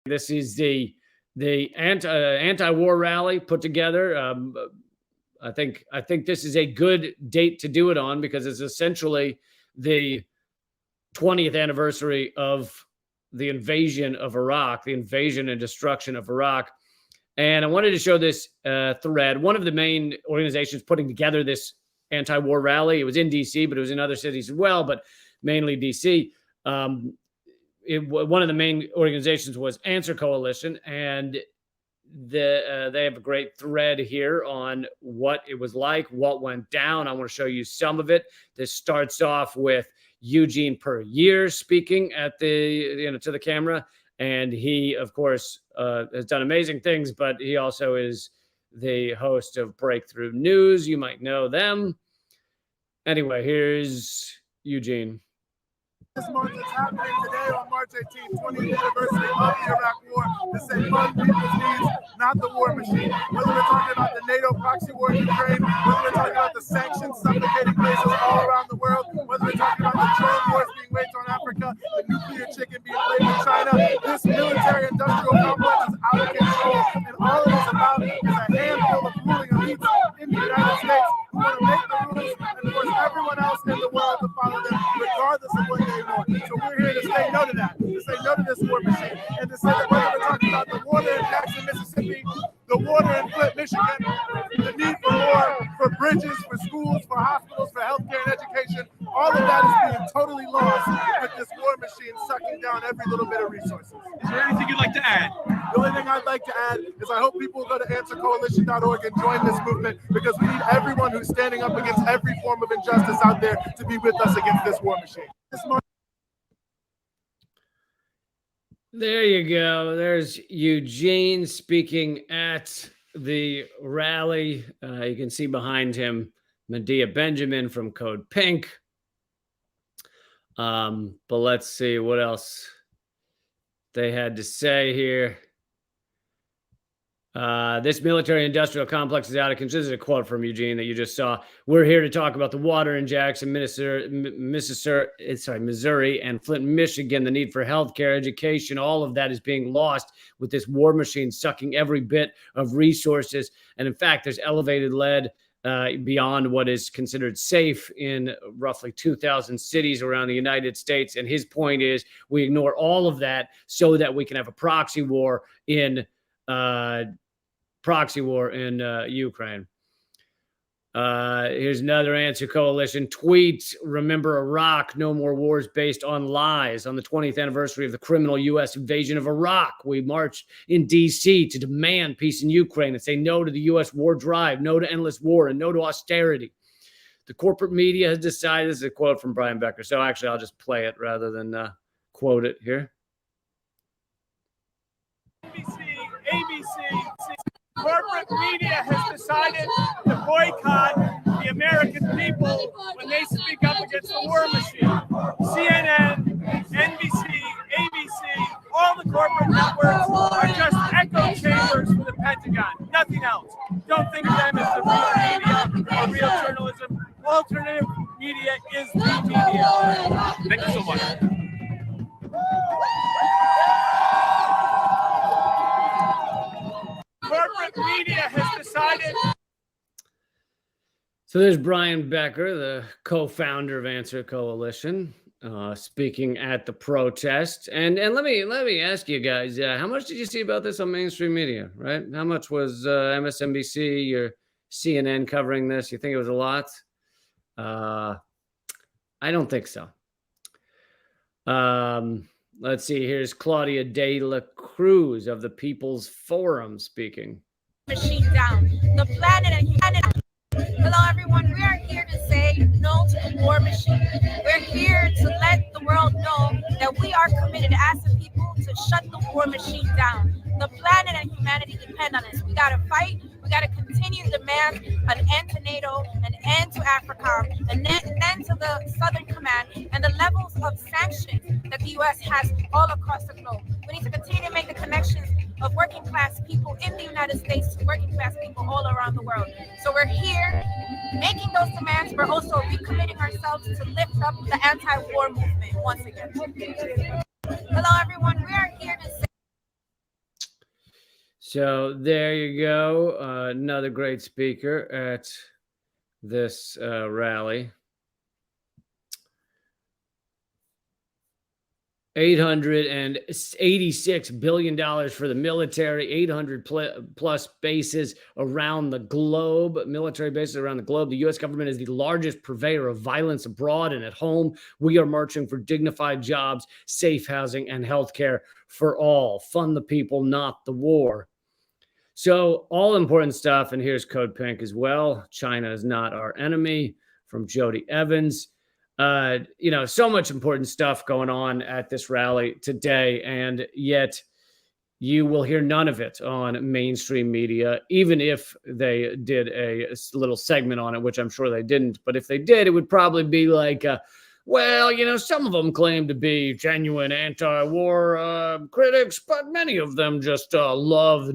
This is the anti-war rally put together. I think this is a good date to do it on because it's essentially the 20th anniversary of the invasion of Iraq, the invasion and destruction of Iraq. And I wanted to show this thread. One of the main organizations putting together this anti-war rally, it was in D.C., but it was in other cities as well, but mainly D.C. One of the main organizations was Answer Coalition, and they have a great thread here on what it was like, what went down. I want to show you some of it. This starts off with Eugene Per Year speaking at to the camera, and he, of course, has done amazing things, but he also is the host of Breakthrough News. You might know them. Anyway, here's Eugene. This month is happening today on March 18th, 20th anniversary of the Iraq War, to say fund people's needs, not the war machine. Whether we're talking about the NATO proxy war in Ukraine, whether we're talking about the sanctions suffocating places all around the world, whether we're talking about the drone wars being waged on Africa, the nuclear chicken being played in China, this military-industrial complex is out of control, and all it is about is a handful of ruling elites in the United States who want to make the rules and force everyone else in the world to follow them, regardless of what they want. So we're here to say no to that, to say no to this war machine, and to say that whether we're talking about the water in Jackson, Mississippi, the water in Flint, Michigan, the need for more, for bridges, for schools, for hospitals, for healthcare and education, all of that is being totally lost with this war machine sucking down every little bit of resources. Is there anything you'd like to add? The only thing I'd like to add is I hope people go to answercoalition.org and join this movement, because we need everyone who's standing up against every form of injustice out there to be with us against this war machine. There you go. There's Eugene speaking at the rally. You can see behind him Medea Benjamin from Code Pink. But let's see what else they had to say here. This military-industrial complex is out of control. This is a quote from Eugene that you just saw. We're here to talk about the water in Jackson, Missouri, and Flint, Michigan, the need for healthcare, education. All of that is being lost with this war machine sucking every bit of resources. And in fact, there's elevated lead beyond what is considered safe in roughly 2,000 cities around the United States. And his point is we ignore all of that so that we can have a proxy war in Ukraine. Here's another Answer Coalition tweet. Remember Iraq, no more wars based on lies. On the 20th anniversary of the criminal U.S. invasion of Iraq, we marched in D.C. to demand peace in Ukraine and say no to the U.S. war drive, no to endless war, and no to austerity. The corporate media has decided, this is a quote from Brian Becker, so actually I'll just play it rather than quote it here. ABC, corporate media has decided to boycott the American people when they speak up against the war machine. CNN, NBC, ABC, all the corporate networks are just echo chambers for the Pentagon, nothing else. Don't think of them as the real media or real journalism. Alternative media is the media. Thank you so much. Corporate media has decided. So there's Brian Becker, the co-founder of Answer Coalition, speaking at the protest. And let me ask you guys, how much did you see about this on mainstream media, right? How much was MSNBC or CNN covering this? You think it was a lot? I don't think so. Let's see. Here's Claudia De La Cruz of the People's Forum speaking. Machine down. The planet and humanity. Hello, everyone. We are here to say no to the war machine. We're here to let the world know that we are committed as a people to shut the war machine down. The planet and humanity depend on us. We got to fight. We got to continue to demand an end to NATO, an end to Africa, an end to the Southern Command, and the levels of sanctions that the U.S. has all across the globe. We need to continue to make the connections of working class people in the United States to working class people all around the world. So we're here making those demands. We're also recommitting ourselves to lift up the anti-war movement once again. Hello, everyone. We are here to say So there you go. Another great speaker at this rally. $886 billion for the military, 800 plus bases around the globe, military bases around the globe. The U.S. government is the largest purveyor of violence abroad and at home. We are marching for dignified jobs, safe housing, and healthcare for all. Fund the people, not the war. So all important stuff. And here's Code Pink as well. China is not our enemy, from Jody Evans. So much important stuff going on at this rally today, and yet you will hear none of it on mainstream media, even if they did a little segment on it, which I'm sure they didn't. But if they did, it would probably be like, some of them claim to be genuine anti-war critics, but many of them just love,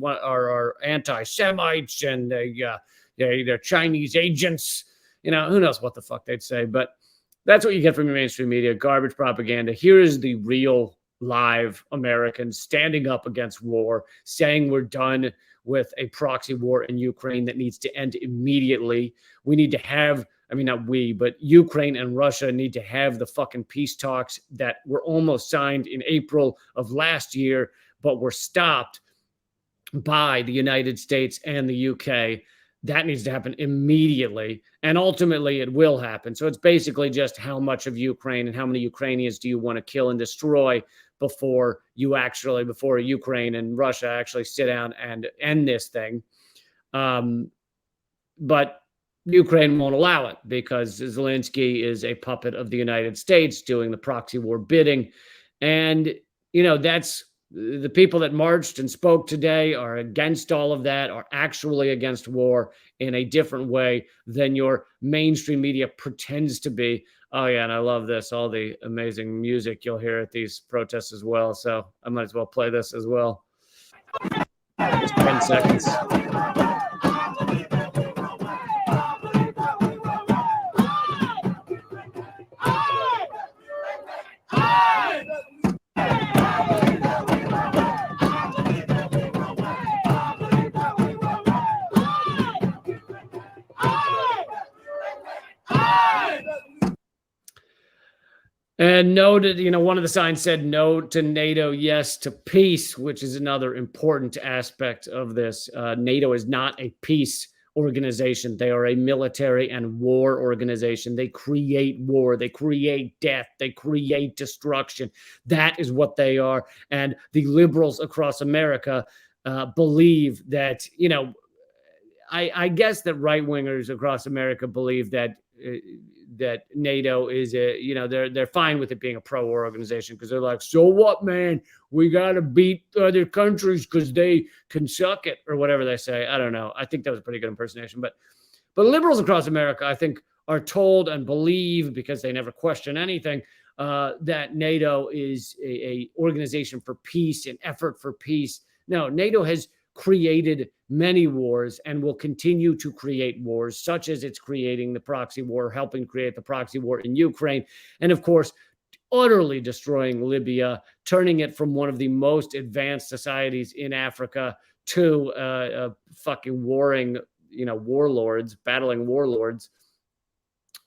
are anti-Semites, and they're Chinese agents. Who knows what the fuck they'd say, but that's what you get from your mainstream media, garbage propaganda. Here is the real live Americans standing up against war, saying we're done with a proxy war in Ukraine that needs to end immediately. We need to have, not we, but Ukraine and Russia need to have the fucking peace talks that were almost signed in April of last year, but were stopped by the United States and the UK. That needs to happen immediately, and ultimately it will happen. So it's basically just how much of Ukraine and how many Ukrainians do you want to kill and destroy before Ukraine and Russia actually sit down and end this thing. But Ukraine won't allow it because Zelensky is a puppet of the United States doing the proxy war bidding. And, that's the people that marched and spoke today are against all of that, are actually against war in a different way than your mainstream media pretends to be. Oh, yeah, and I love this, all the amazing music you'll hear at these protests as well. So I might as well play this as well. Just 10 seconds. And no to, one of the signs said no to NATO, yes to peace, which is another important aspect of this. NATO is not a peace organization. They are a military and war organization. They create war. They create death. They create destruction. That is what they are. And the liberals across America believe that, I guess that right-wingers across America believe that that NATO is they're fine with it being a pro-war organization because they're like, so what, man? We got to beat other countries because they can suck it, or whatever they say. I don't know. I think that was a pretty good impersonation. But liberals across America, I think, are told and believe, because they never question anything, that NATO is a organization for peace, an effort for peace. No, NATO has created many wars and will continue to create wars, such as it's creating the proxy war, helping create the proxy war in Ukraine, and of course, utterly destroying Libya, turning it from one of the most advanced societies in Africa to fucking warring, warlords, battling warlords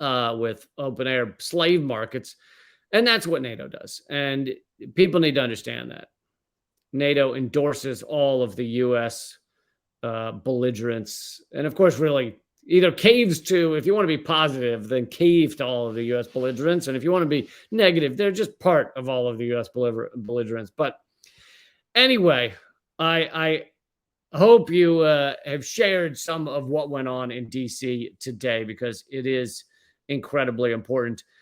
with open air slave markets. And that's what NATO does. And people need to understand that. NATO endorses all of the U.S. Belligerents. And of course, really, either caves to, if you want to be positive, then cave to all of the U.S. belligerents. And if you want to be negative, they're just part of all of the U.S. belligerents. But anyway, I hope you have shared some of what went on in D.C. today, because it is incredibly important.